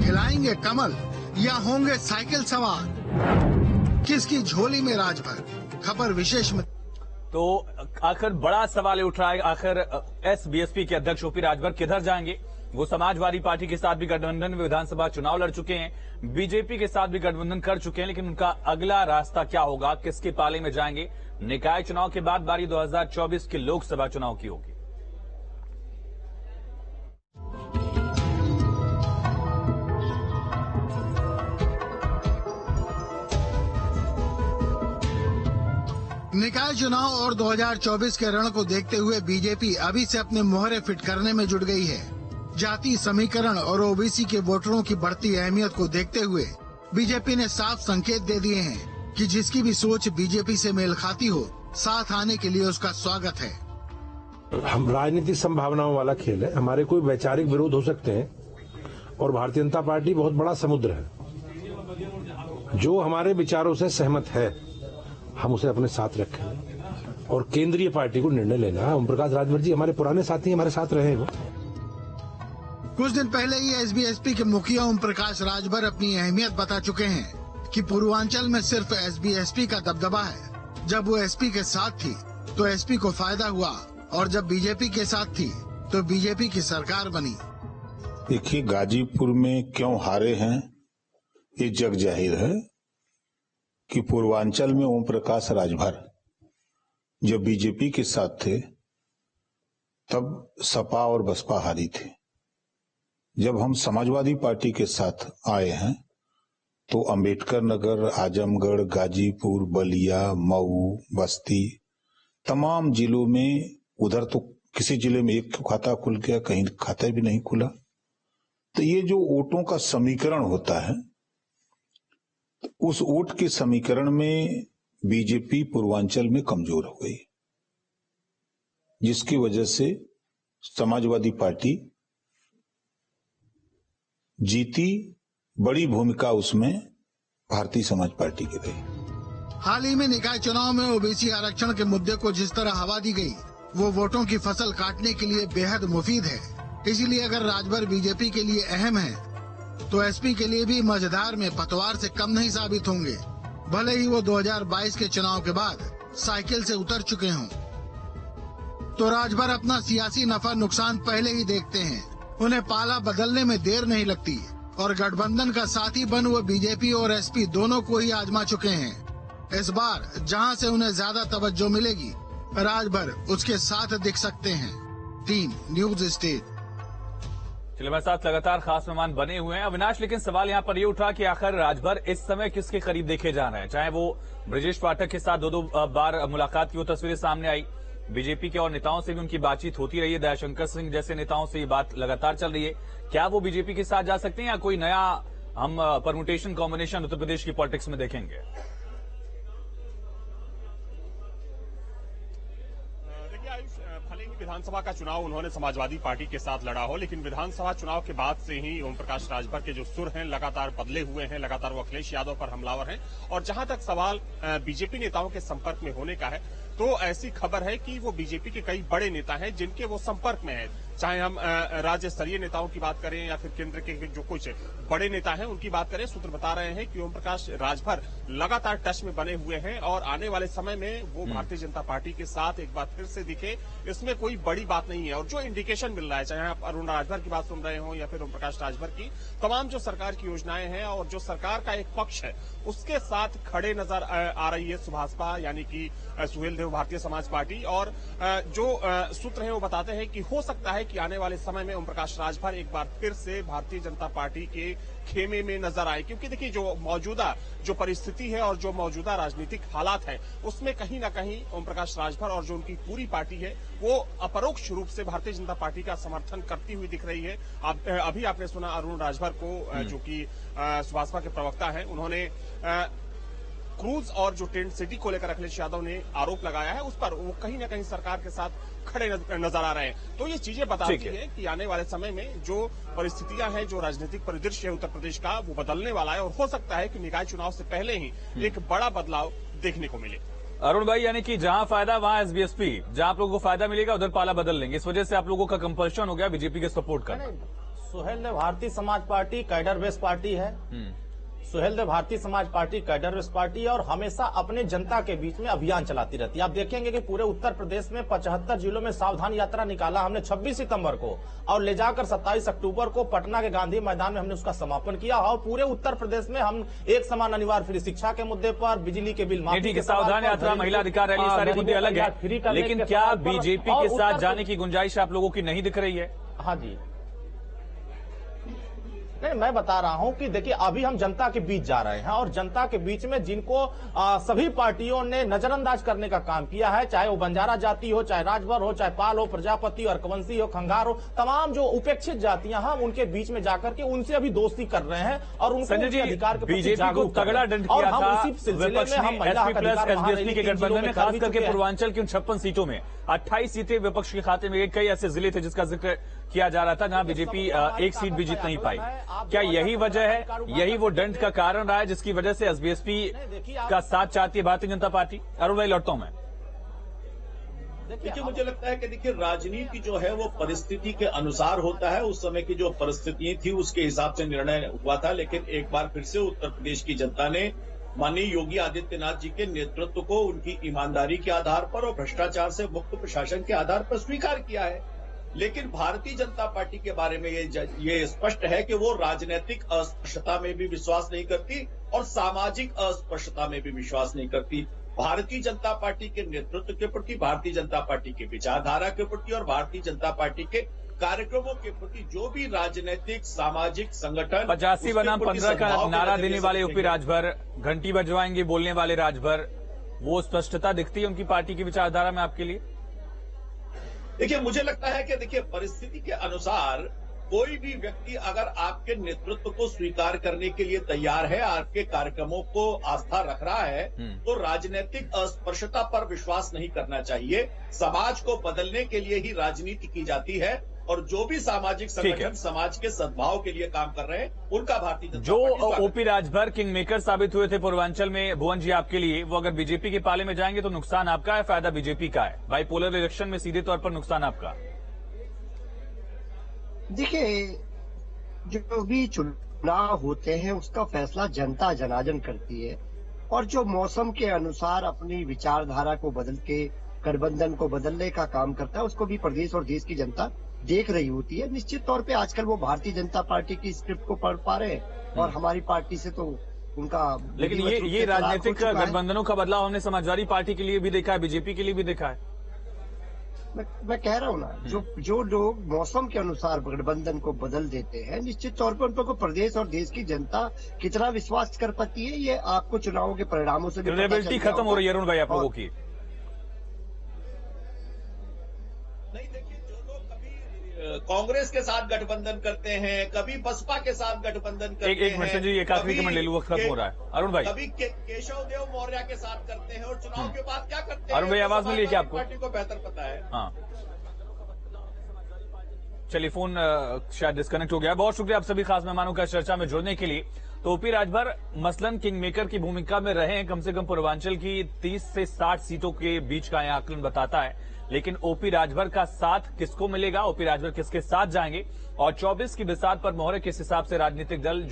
खिलाएंगे कमल या होंगे साइकिल सवार, किसकी झोली में राजभर? खबर विशेष में। तो आखिर बड़ा सवाल उठ रहा है, आखिर एसबीएसपी के अध्यक्ष ओपी राजभर किधर जाएंगे? वो समाजवादी पार्टी के साथ भी गठबंधन में विधानसभा चुनाव लड़ चुके हैं, बीजेपी के साथ भी गठबंधन कर चुके हैं, लेकिन उनका अगला रास्ता क्या होगा, किसके पाले में जाएंगे? निकाय चुनाव के बाद बारी 2024 के लोकसभा चुनाव की होगी। निकाय चुनाव और 2024 के रण को देखते हुए बीजेपी अभी से अपने मोहरे फिट करने में जुट गई है। जाति समीकरण और ओबीसी के वोटरों की बढ़ती अहमियत को देखते हुए बीजेपी ने साफ संकेत दे दिए हैं कि जिसकी भी सोच बीजेपी से मेल खाती हो, साथ आने के लिए उसका स्वागत है। हम राजनीतिक संभावनाओं वाला खेल है, हमारे कोई वैचारिक विरोध हो सकते हैं और भारतीय जनता पार्टी बहुत बड़ा समुद्र है। जो हमारे विचारों से सहमत है हम उसे अपने साथ रखें और केंद्रीय पार्टी को निर्णय लेना है। ओम प्रकाश राजभर जी हमारे पुराने साथी, हमारे साथ रहे वो। कुछ दिन पहले ही एसबीएसपी के मुखिया ओम प्रकाश राजभर अपनी अहमियत बता चुके हैं कि पूर्वांचल में सिर्फ एसबीएसपी का दबदबा है। जब वो एसपी के साथ थी तो एसपी को फायदा हुआ और जब बीजेपी के साथ थी तो बीजेपी की सरकार बनी। देखिए, गाजीपुर में क्यों हारे हैं ये जग जाहिर है कि पूर्वांचल में ओम प्रकाश राजभर जब बीजेपी के साथ थे तब सपा और बसपा हारी थी। जब हम समाजवादी पार्टी के साथ आए हैं तो अंबेडकर नगर, आजमगढ़, गाजीपुर, बलिया, मऊ, बस्ती, तमाम जिलों में, उधर तो किसी जिले में एक खाता खुल गया, कहीं खाता भी नहीं खुला। तो ये जो वोटों का समीकरण होता है, उस वोट के समीकरण में बीजेपी पूर्वांचल में कमजोर हो गई, जिसकी वजह से समाजवादी पार्टी जीती। बड़ी भूमिका उसमें भारतीय समाज पार्टी की रही। हाल ही में निकाय चुनाव में ओबीसी आरक्षण के मुद्दे को जिस तरह हवा दी गई, वो वोटों की फसल काटने के लिए बेहद मुफीद है। इसीलिए अगर राजभर बीजेपी के लिए अहम है तो एसपी के लिए भी मझधार में पतवार से कम नहीं साबित होंगे, भले ही वो 2022 के चुनाव के बाद साइकिल से उतर चुके हों। तो राजभर अपना सियासी नफा नुकसान पहले ही देखते हैं, उन्हें पाला बदलने में देर नहीं लगती और गठबंधन का साथी बन वो बीजेपी और एसपी दोनों को ही आजमा चुके हैं। इस बार जहां से उन्हें ज्यादा तवज्जो मिलेगी, राजभर उसके साथ दिख सकते हैं। 3 न्यूज स्टेट। चलिए, हमारे साथ लगातार खास मेहमान बने हुए हैं अविनाश, लेकिन सवाल यहाँ पर ये उठा कि आखिर राजभर इस समय किसके करीब देखे जा रहे हैं? चाहे वो ब्रजेश पाठक के साथ दो बार मुलाकात की वो तस्वीरें सामने आई, बीजेपी के और नेताओं से भी उनकी बातचीत होती रही है, दयाशंकर सिंह जैसे नेताओं से ये बात लगातार चल रही है। क्या वो बीजेपी के साथ जा सकते हैं या कोई नया हम परमुटेशन कॉम्बिनेशन उत्तर प्रदेश की पॉलिटिक्स में देखेंगे? भले ही विधानसभा का चुनाव उन्होंने समाजवादी पार्टी के साथ लड़ा हो, लेकिन विधानसभा चुनाव के बाद से ही ओम प्रकाश राजभर के जो सुर हैं लगातार बदले हुए हैं, लगातार वो अखिलेश यादव पर हमलावर हैं। और जहां तक सवाल बीजेपी नेताओं के संपर्क में होने का है, तो ऐसी खबर है कि वो बीजेपी के कई बड़े नेता हैं जिनके वो संपर्क में हैं। चाहे हम राज्य स्तरीय नेताओं की बात करें या फिर केंद्र के जो कुछ बड़े नेता हैं उनकी बात करें, सूत्र बता रहे हैं कि ओम प्रकाश राजभर लगातार टच में बने हुए हैं और आने वाले समय में वो भारतीय जनता पार्टी के साथ एक बार फिर से दिखे, इसमें कोई बड़ी बात नहीं है। और जो इंडिकेशन मिल रहा है, चाहे आप अरुण राजभर की बात सुन रहे हो या फिर ओम प्रकाश राजभर की, तमाम जो सरकार की योजनाएं हैं और जो सरकार का एक पक्ष है उसके साथ खड़े नजर आ रही है सुभाषपा, यानी कि सुहेल देव भारतीय समाज पार्टी। और जो सूत्र हैं वो बताते हैं कि हो सकता है कि आने वाले समय में ओम प्रकाश राजभर एक बार फिर से भारतीय जनता पार्टी के खेमे में नजर आए, क्योंकि देखिए जो मौजूदा जो परिस्थिति है और जो मौजूदा राजनीतिक हालात है उसमें कहीं ना कहीं ओम प्रकाश राजभर और जो उनकी पूरी पार्टी है वो अपरोक्ष रूप से भारतीय जनता पार्टी का समर्थन करती हुई दिख रही है। अभी आपने सुना अरुण राजभर को, जो कि सुभाषपा के प्रवक्ता हैं, उन्होंने क्रूज और जो टेंट सिटी को लेकर अखिलेश यादव ने आरोप लगाया है उस पर वो कहीं ना कहीं सरकार के साथ खड़े नजर आ रहे हैं। तो ये चीजें बताती है कि आने वाले समय में जो परिस्थितियां हैं, जो राजनीतिक परिदृश्य है उत्तर प्रदेश का, वो बदलने वाला है और हो सकता है कि निकाय चुनाव से पहले ही एक बड़ा बदलाव देखने को मिले। अरुण भाई, यानी कि जहां फायदा वहां एसबीएसपी, जहां आप लोगों को फायदा मिलेगा उधर पाला बदल लेंगे, इस वजह से आप लोगों का कंपल्शन हो गया बीजेपी के सपोर्ट करना। Suheldev Bharatiya Samaj party cadre base party है। Suheldev Bharatiya Samaj party cadre base party है और हमेशा अपने जनता के बीच में अभियान चलाती रहती है। आप देखेंगे कि पूरे उत्तर प्रदेश में 75 जिलों में सावधान यात्रा निकाला हमने 26 सितंबर को और ले जाकर 27 अक्टूबर को पटना के गांधी मैदान में हमने उसका समापन किया। और पूरे उत्तर प्रदेश में हम एक समान अनिवार्य फ्री शिक्षा के मुद्दे पर, बिजली के बिल माफी के सावधान यात्रा, महिला अधिकार रैली, सारे मुद्दे अलग है, लेकिन क्या बीजेपी के साथ जाने की गुंजाइश आप लोगों की नहीं दिख रही है? हाँ जी, नहीं, मैं बता रहा हूं कि देखिए अभी हम जनता के बीच जा रहे हैं और जनता के बीच में जिनको सभी पार्टियों ने नजरअंदाज करने का काम किया है, चाहे वो बंजारा जाति हो, चाहे राजभर हो, चाहे पाल हो, प्रजापति हो, अर्कवंशी हो, खंगार हो, तमाम जो उपेक्षित जातियां हम उनके बीच में जाकर के उनसे अभी दोस्ती कर रहे हैं और उनको अधिकार के प्रति जागरूक तगड़ा दंड किया था विपक्ष ने एसपी प्लस एसबीएसपी के गठबंधन में, खास करके पूर्वांचल की उन 56 सीटों में 28 सीटें विपक्ष के खाते में। कई ऐसे जिले थे जिसका जिक्र किया जा रहा था जहां बीजेपी एक सीट भी जीत नहीं पाई। क्या यही वजह है, यही वो दंड का कारण रहा है जिसकी वजह से एसबीएसपी का साथ चाहती है भारतीय जनता पार्टी? अरुण भाई, लौटता हूं मैं। देखिए, मुझे लगता है कि देखिए राजनीति जो है वो परिस्थिति के अनुसार होता है। उस समय की जो परिस्थितियां थी उसके हिसाब से निर्णय हुआ था, लेकिन एक बार फिर से उत्तर प्रदेश की जनता ने माननीय योगी आदित्यनाथ जी के नेतृत्व को उनकी ईमानदारी के आधार पर और भ्रष्टाचार से मुक्त प्रशासन के आधार पर स्वीकार किया है। लेकिन भारतीय जनता पार्टी के बारे में ये स्पष्ट है कि वो राजनीतिक अस्पष्टता में भी विश्वास नहीं करती और सामाजिक अस्पष्टता में भी विश्वास नहीं करती। भारतीय जनता पार्टी के नेतृत्व के प्रति, भारतीय जनता पार्टी के विचारधारा के प्रति और भारतीय जनता पार्टी के कार्यक्रमों के प्रति जो भी राजनीतिक सामाजिक संगठन 85 बनाम 15 का नारा देने वाले यूपी राजभर, घंटी बजवाएंगे बोलने वाले राजभर, वो स्पष्टता दिखती है उनकी पार्टी की विचारधारा में आपके लिए? देखिए, मुझे लगता है कि देखिए परिस्थिति के अनुसार कोई भी व्यक्ति अगर आपके नेतृत्व को स्वीकार करने के लिए तैयार है, आपके कार्यक्रमों को आस्था रख रहा है, तो राजनीतिक अस्पृश्यता पर विश्वास नहीं करना चाहिए। समाज को बदलने के लिए ही राजनीति की जाती है और जो भी सामाजिक संगठन समाज के सद्भाव के लिए काम कर रहे हैं उनका भारतीय जनता जो ओपी राजभर किंग मेकर साबित हुए थे पूर्वांचल में, भुवन जी आपके लिए, वो अगर बीजेपी के पाले में जाएंगे तो नुकसान आपका है, फायदा बीजेपी का है? बाइपोलर इलेक्शन में सीधे तौर पर नुकसान आपका। देखिए, जो भी चुनाव होते हैं उसका फैसला जनता जनार्दन करती है और जो मौसम के अनुसार अपनी विचारधारा को बदल के गठबंधन को बदलने का काम करता है उसको भी प्रदेश और देश की जनता देख रही होती है। निश्चित तौर पे आजकल वो भारतीय जनता पार्टी की स्क्रिप्ट को पढ़ पा रहे हैं और हमारी पार्टी से तो उनका, लेकिन ये राजनीतिक गठबंधनों का बदलाव हमने समाजवादी पार्टी के लिए भी देखा है, बीजेपी के लिए भी देखा है। मैं कह रहा हूँ ना, जो लोग मौसम के अनुसार गठबंधन को बदल देते हैं, निश्चित तौर पर उनको प्रदेश और देश की जनता कितना विश्वास कर पाती है ये आपको चुनावों के परिणामों से क्रेडिबिलिटी खत्म हो रही है अरुण भाई आप लोगों की। नहीं, देखिए, जो लोग कभी कांग्रेस के साथ गठबंधन करते हैं, कभी बसपा के साथ गठबंधन करते हैं, एक मिनट जी, एक आखिरी कमेंट ले लूँ, वक्त खत्म हो रहा है। अरुण भाई, कभी केशव देव मौर्य के साथ करते हैं और चुनाव के बाद क्या करते हैं? अरुण भाई, आवाज मिली क्या आपको? पार्टी को बेहतर पता है। हाँ, चलिए, फोन शायद डिस्कनेक्ट हो गया। बहुत शुक्रिया आप सभी खास मेहमानों का चर्चा में जुड़ने के लिए। तो ओपी राजभर मसलन किंग मेकर की भूमिका में रहे हैं, कम से कम पूर्वांचल की 30 से 60 सीटों के बीच का यह आकलन बताता है। लेकिन ओपी राजभर का साथ किसको मिलेगा, ओपी राजभर किसके साथ जाएंगे और 24 की बिसात पर मोहरे किस हिसाब से राजनीतिक दल